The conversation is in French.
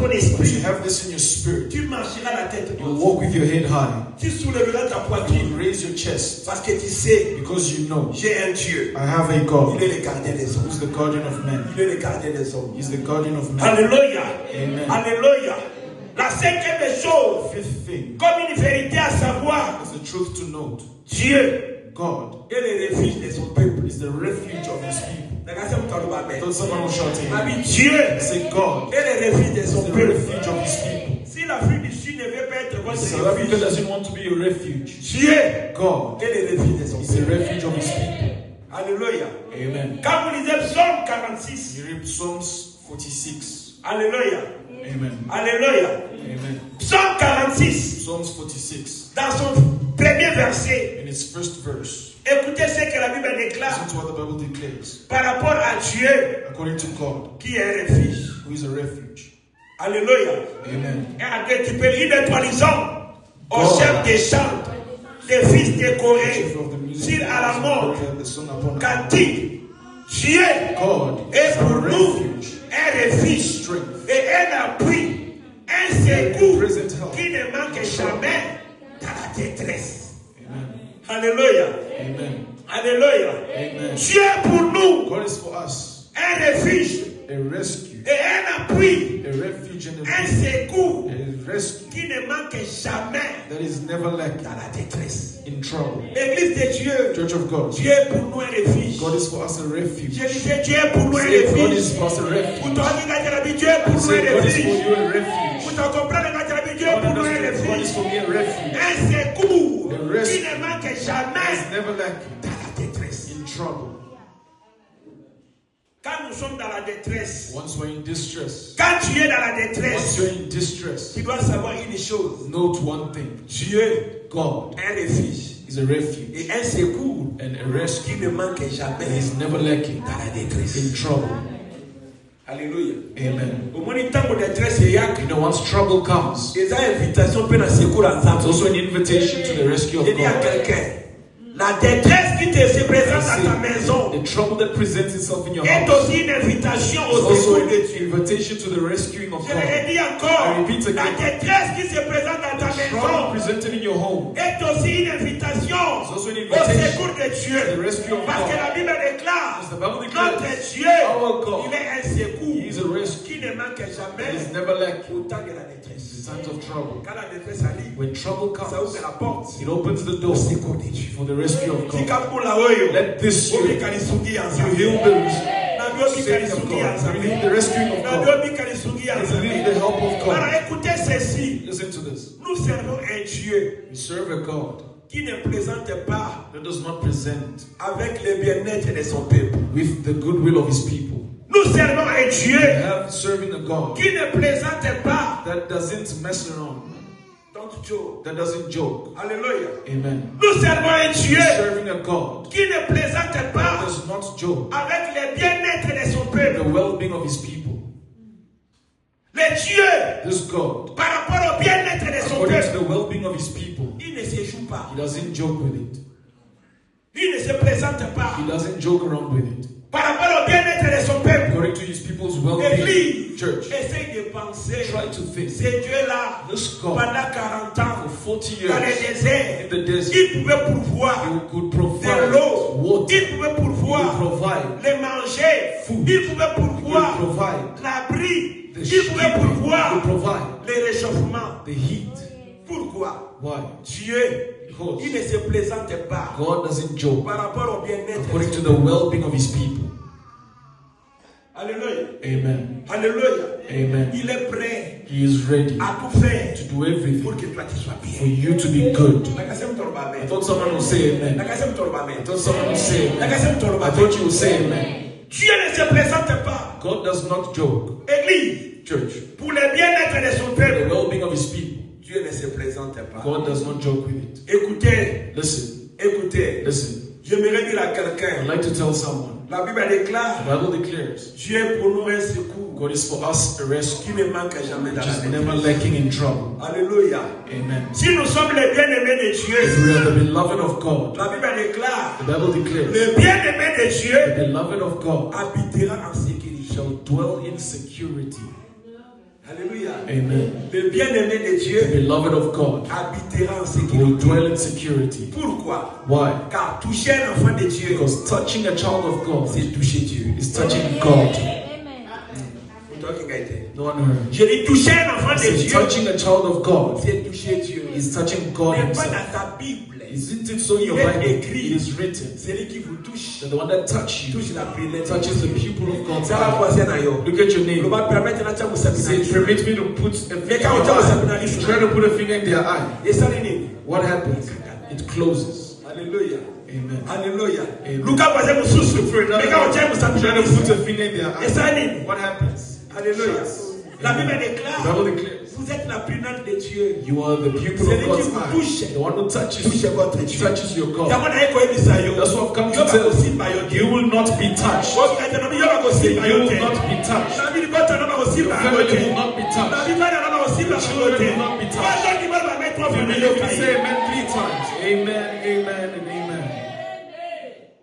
ton Once esprit, you have this in your spirit, tu marcheras la tête you haute. walk with your head high. Tu soulèveras ta You poitrine raise your chest parce que tu sais, because you know j'ai un Dieu. I have a God Il est le gardien des hommes. who's the guardian of men. Il est le gardien des hommes. He's the guardian of men. Alléluia. Amen. Alléluia. La cinquième chose, Fifth thing comme une vérité à savoir, is the truth to note. Dieu God est le refuge de son peuple. is the refuge of his people. Dieu Thought someone was shouting. est Say God le refuge de is son the peuple. refuge of his people. Si l'Afrique du Sud ne veut pas être votre South Africa refuge, doesn't want to be a refuge. Dieu God est le refuge de son is the peuple. refuge of his people. Alléluia. Amen. Quand vous lisez Psaume 46, You read Psalms 46. Alléluia. Amen. Alléluia. Amen. Psaume 46, Psalms 46. dans son premier verset, In its first verse, écoutez ce que la Bible déclare listen to what the Bible declares. par rapport à Dieu According to God, qui est un refuge. who is a refuge. Alléluia. Amen. Et à Dieu, tu peux lire les toisons au God. chef des chants, des fils de Corée, Chief of the music, sur à la mort, the song upon cantique. Dieu God est is pour our nous refuge. un refuge Strength. et un appui, un secours Present help. qui ne manque jamais dans la détresse. Amen. Alléluia. Amen. Alléluia. Amen. Dieu est pour nous God is for us un refuge a rescue, et un appui, a refuge and un secours a rescue qui ne manque jamais that is never lacking dans la détresse. in trouble. L'église de Dieu, Church of God, Dieu est pour nous un refuge. God is for us a refuge. Je disais Dieu est pour nous un Say God refuge. is for us a Pour refuge. ton ami, Dieu est pour nous Say un God is for refuge. you a refuge. Pour ton comprendre, Dieu est God pour nous un understands God is refuge. for me a refuge. Un secours A rescue. qui ne manque That is jamais never lacking dans la détresse. in trouble. Quand nous sommes dans la détresse, Once we're in distress, quand tu es dans la once détresse, you're in distress, tu dois savoir une chose. note one thing. Dieu God est un refuge is a refuge et un secours and a rescue qui ne manque that jamais is never lacking dans la détresse. in trouble. Alléluia. Amen. Au moins, temps de détresse, il y a You know, once trouble comes, des invitations pour un secours ensemble. it's also an invitation to the rescue of Je dis à God. quelqu'un, la détresse qui se présente dans ta maison The trouble that presents itself in your est house aussi une invitation is au also secours an de Dieu. invitation to the rescuing of Je God. le dis I encore, repeat la again. détresse qui se présente dans ta Trouble maison presented in your home est aussi une invitation is also an au invitation secours de to the Dieu. rescue of Parce que God. la Bible déclare, Because the Bible declares notre Dieu, our God, il est un secours He is a rescue qui ne manque that jamais is never lacking au temps de la in détresse. times of trouble. Quand la détresse arrive, When trouble ça comes, ouvre la porte it opens the door au secours de Dieu. for the rescue of God. Tikapula oyo, Let this year obi kalisungi you ensemble. heal the Nabi obi saving of kalisungi God. ensemble. You need the rescuing of Nabi God. obi kalisungi You ensemble. need the help of God. Alors écoutez ceci. Listen to this. Nous servons un Dieu We serve a God qui ne présente pas that does not present avec le bien-être de son peuple. with the goodwill of His people. Nous servons un Dieu We have serving a God qui ne présente pas. that doesn't mess around, Don't joke. that doesn't joke. Alléluia. Amen. Nous servons un Dieu Serving a God qui ne présente that pas does not joke avec le bien-être de son the peuple. well-being of His people. Le Dieu, This God, par rapport au bien-être de son according to peuple, the well-being of His people, il ne se joue pas. He doesn't joke with it. Il ne se présente pas. He doesn't joke around with it. Par rapport au bien-être de son peuple, According to His people's well-being, l'Église church, essaye de penser. try to think. Ce Dieu-là, This God, pendant 40 ans, for 40 dans le years désert, in the desert, il pouvait pourvoir He could de provide l'eau, water, il pouvait He could pourvoir provide les manger, food, il pouvait He could pourvoir provide l'abri, the il sheep, pouvait He could pourvoir provide les réchauffements. the heat. Pourquoi? Why? Dieu, Because il ne se présente pas God doesn't joke par rapport au bien-être. according to the well-being of His people. Alléluia. Amen. Alléluia. Amen. Il est prêt He is ready à tout faire to do everything pour que toi tu sois for bien. you to be good. I I thought someone would say amen. I thought someone would say amen. I thought you would say amen. Dieu ne se présente pas, God does not joke, Église, church, pour le bien-être de son for the peuple. well-being of His people. Dieu ne se présente pas. God does not joke with it. Écoutez, Listen, écoutez. listen. J'aimerais dire à I'd quelqu'un, like to tell someone, la Bible déclare, the Bible declares, Dieu est pour nous un secours God is for us a rescue qui ne manque jamais dans which la is never détresse. lacking in trouble. Alléluia. Amen. Si nous sommes les bien-aimés de If Dieu, we are the beloved of God, la Bible déclare, the Bible declares, le bien-aimé de the Dieu beloved of God habitera en sécurité. shall dwell in security. Alléluia. Amen. Le bien-aimé de The Dieu beloved of God habitera en will sécurité. dwell in security. Pourquoi? Why? Car toucher un enfant de Dieu, Because touching a child of God c'est toucher Dieu. is touching God. Vous talking right there. No one heard. Je dis toucher un enfant de He says Dieu, touching a child of God c'est toucher Dieu. is touching God Mais pas himself. dans ta Bible. Isn't it so in your Il est Bible? écrit. It is written Celui qui vous touche, that the one that touches you touche la prière. touches the people of God's Ça va heart. voisin à yo. Look at your Le neighbor. va permettre de la Say, permit me to put a finger in quand on their tient au eye. séminaire, Try to put a finger in their eye. Et ça n'est What happens? It closes. Alléluia. Amen. Alléluia. Amen. Lucas voisin mon sous. Try Mais quand on tient au to séminaire, put a finger in their et eye. ça n'est. What happens? Alléluia. La Bible The déclare, Bible declares vous êtes la prunelle de Dieu. you are the pupil Celui of qui God's vous eye. touche, The one who touches touche votre Dieu. touches your God. D'abord, d'ailleurs, quand il dit ça, yo, That's what I've come yo to va tell aussi you. par yo Dieu. You will not be touched. Yo va aussi par You yo will Dieu. not be touched. La vie du côté, on va aussi Your par yo family Dieu. will not be La touched. vie va aussi par yo Children Dieu. will not be touched. Trois gens qui vont la mettre trois You fois, need to say amen 3 times. Amen, amen, and amen.